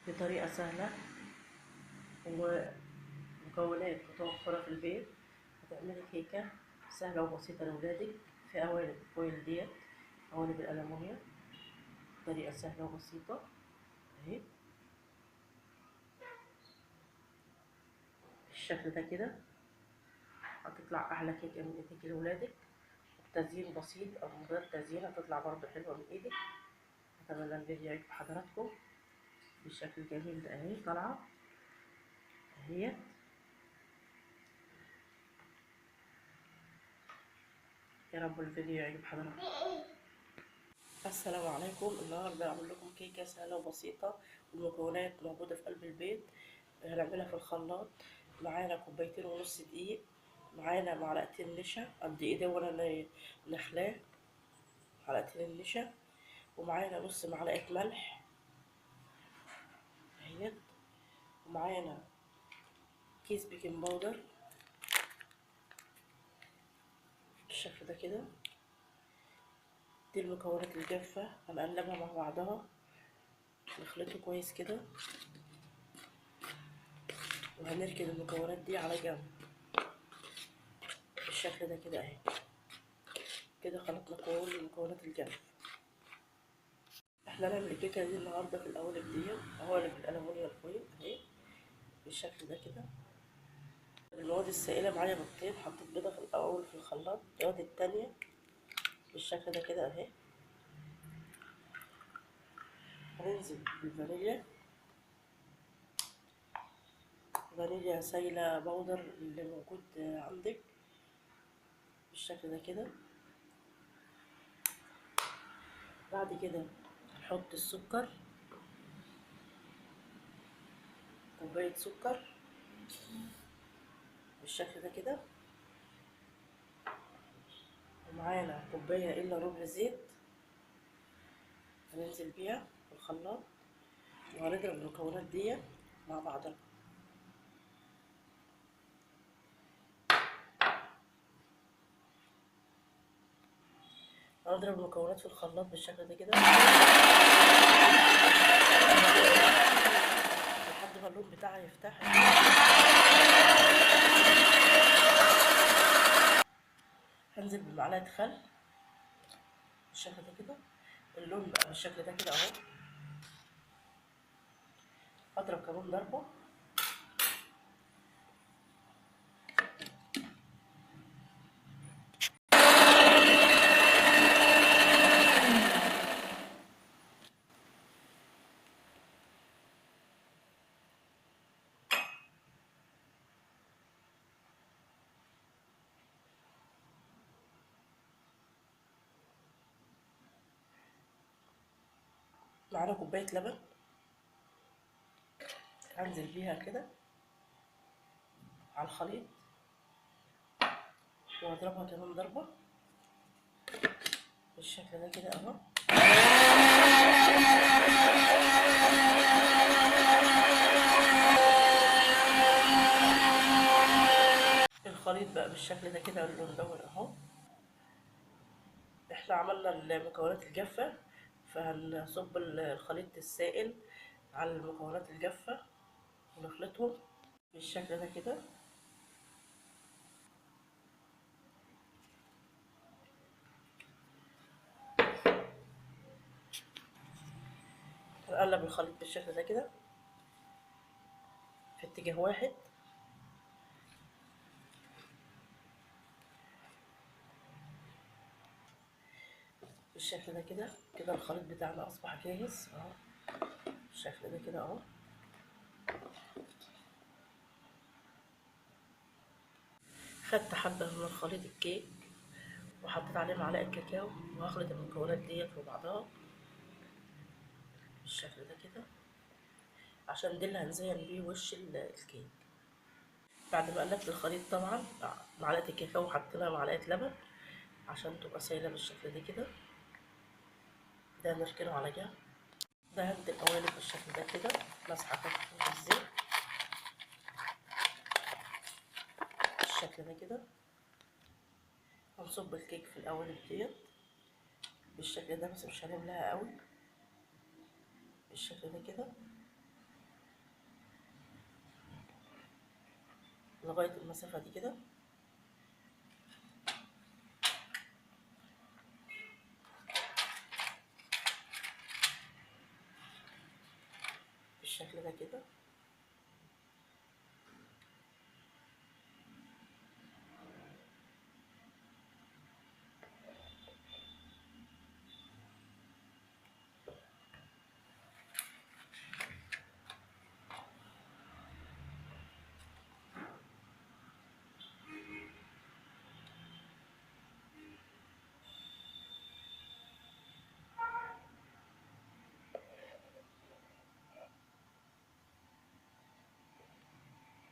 بطريقة سهلة ومكونات متوفرة في البيت. هتعملي كيكة سهلة وبسيطة لأولادك في قوالب الفويل ديت، قوالب الألمونيوم. طريقة سهلة وبسيطة اهي بالشكل ده كده. هتطلع أحلى كيكة من إيديك لأولادك، تزيين بسيط أو من غير تزيين هتطلع برضه حلوة من إيدك. أتمنى الفيديو يعجب حضراتكم بالشكل الجميل ده. اهي طالعة اهي. يا رب الفيديو يعجب حضراتكم. السلام عليكم. النهارده هعمل لكم كيكه سهله وبسيطه والمكونات موجوده في قلب البيت. هنعملها في الخلاط. معانا كوبايتين ونص دقيق، معانا معلقتين نشا قد ايه وانا نخلاه، معلقتين النشا، ومعانا نص معلقه ملح اهيت، ومعانا كيس بيكنج باودر بالشكل ده كده. دي المكونات الجافه هنقلبها مع بعضها، نخلطه كويس كده، وهنركن المكونات دي على جنب بالشكل ده كده اهي. كده خلطنا كل المكونات الجافة. احنا هنعمل الكيكة دي النهاردة في القوالب ديت، قوالب الألمونيوم الفويل اهي بالشكل ده كده. المواد السائلة معايا بيضتين، حطيت بيضة في الأول في الخلاط، المواد التانية بالشكل ده كده اهي. هننزل بالفانيليا، فانيليا سايلة بودر اللي موجود عندك بالشكل ده كده. بعد كده هنحط السكر، كوباية سكر بالشكل ده كده، ومعانا كوباية إلا ربع زيت هننزل بيها في الخلاط، وهنضرب المكونات دي مع بعضها. هنضرب المكونات في الخلاط بالشكل ده كده لحد ما اللون بتاعها يفتح. هنزل بمعلقة خل بالشكل ده كده، اللون بقى بالشكل ده كده اهو. اضرب كمان ضربة، معانا كوباية لبن هنزل بيها كده على الخليط، واضربها كمان ضربة بالشكل ده كده اهو. الخليط بقى بالشكل ده كده، اللون دون اهو. احنا عملنا المكونات الجافة، فهنصب الخليط السائل على المكونات الجافة ونخلطهم بالشكل ده كده. هنقلب الخليط بالشكل ده كده في اتجاه واحد. بالشكل ده كده. كده الخليط بتاعنا اصبح جاهز اهو بالشكل ده كده اهو. خدت حبة من الخليط الكيك وحطيت عليه معلقة كاكاو، وهخلط المكونات ديت في بعضها بالشكل ده كده عشان دي اللي هنزين بيه وش الكيك. بعد ما قلبت الخليط طبعا معلقة الكاكاو وحطينا معلقة لبن عشان تبقى سايلة بالشكل ده كده. ده نركنه على جنب. ده هدي القوالب بالشكل ده كده، مسحة خفيفة في الزيت بالشكل ده كده. هنصب الكيك في القوالب ديت بالشكل ده، بس مش هنملاها قوي بالشكل ده كده. لغاية المسافة دي كده. بالشكل ده كده.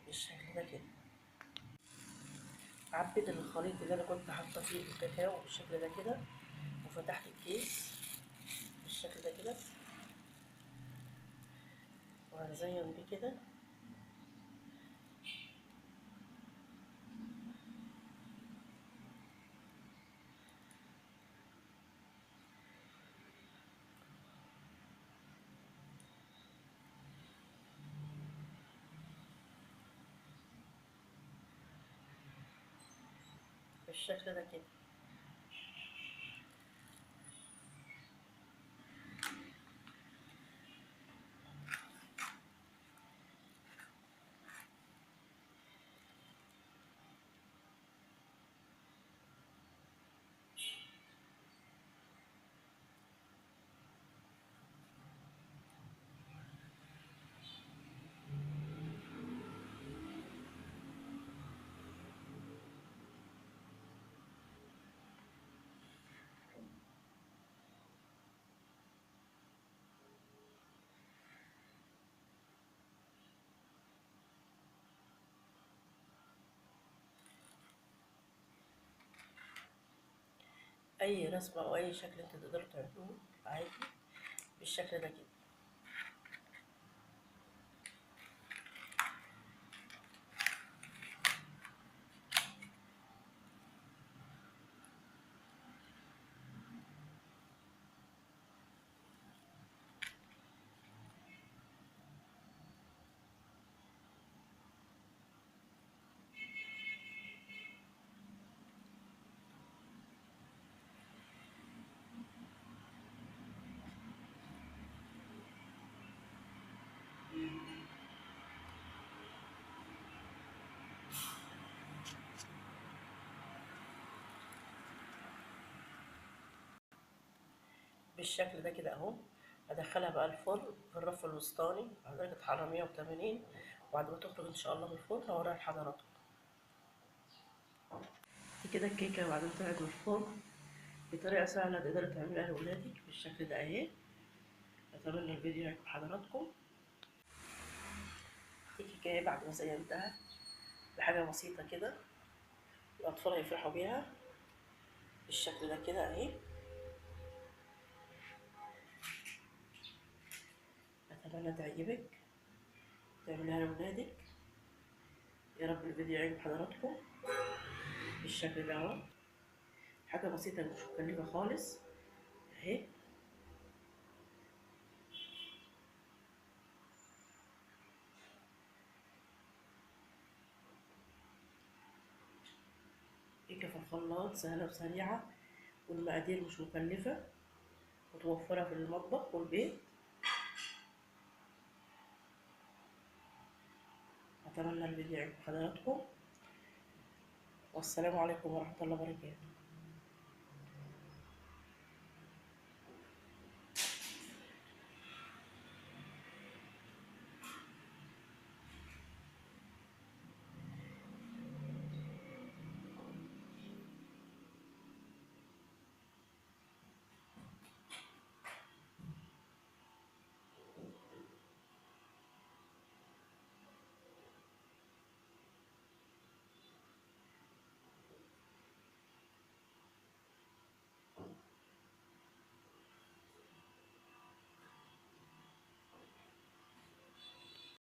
بالشكل ده كده. عبيت الخليط اللي انا كنت حاطه فيه الكاكاو بالشكل ده كده، وفتحت الكيس بالشكل ده كده، وهنزين بيه كده. بالشكل ده كده. اي رسمه او اي شكل انت تقدروا تعملوه عادي بالشكل ده كده. بالشكل ده كده اهو. هدخلها بقى الفرن في الرف الوسطاني على درجه حراره 180. وبعد ما تخرج ان شاء الله من الفرن هوريها لحضراتكم. دي كده الكيكه بعد ما طلعت من الفرن بطريقه سهله تقدروا تعملوها لاولادك بالشكل ده اهي. اتمنى الفيديو يعجب حضراتكم. دي كيكه اهي بعد ما زينتها بحاجه بسيطه كده، الاطفال هيفرحوا بيها بالشكل ده كده اهي. اتمنى تعجبك تعملها لاولادك. يا رب الفيديو يعجب حضراتكم بالشكل ده اهو. حاجه بسيطه مش مكلفه خالص اهي. كيكه في الخلاط سهله وسريعه، والمقادير مش مكلفه، متوفره في المطبخ والبيت. اتمنى الفيديو يعجب حضراتكم، والسلام عليكم ورحمه الله وبركاته.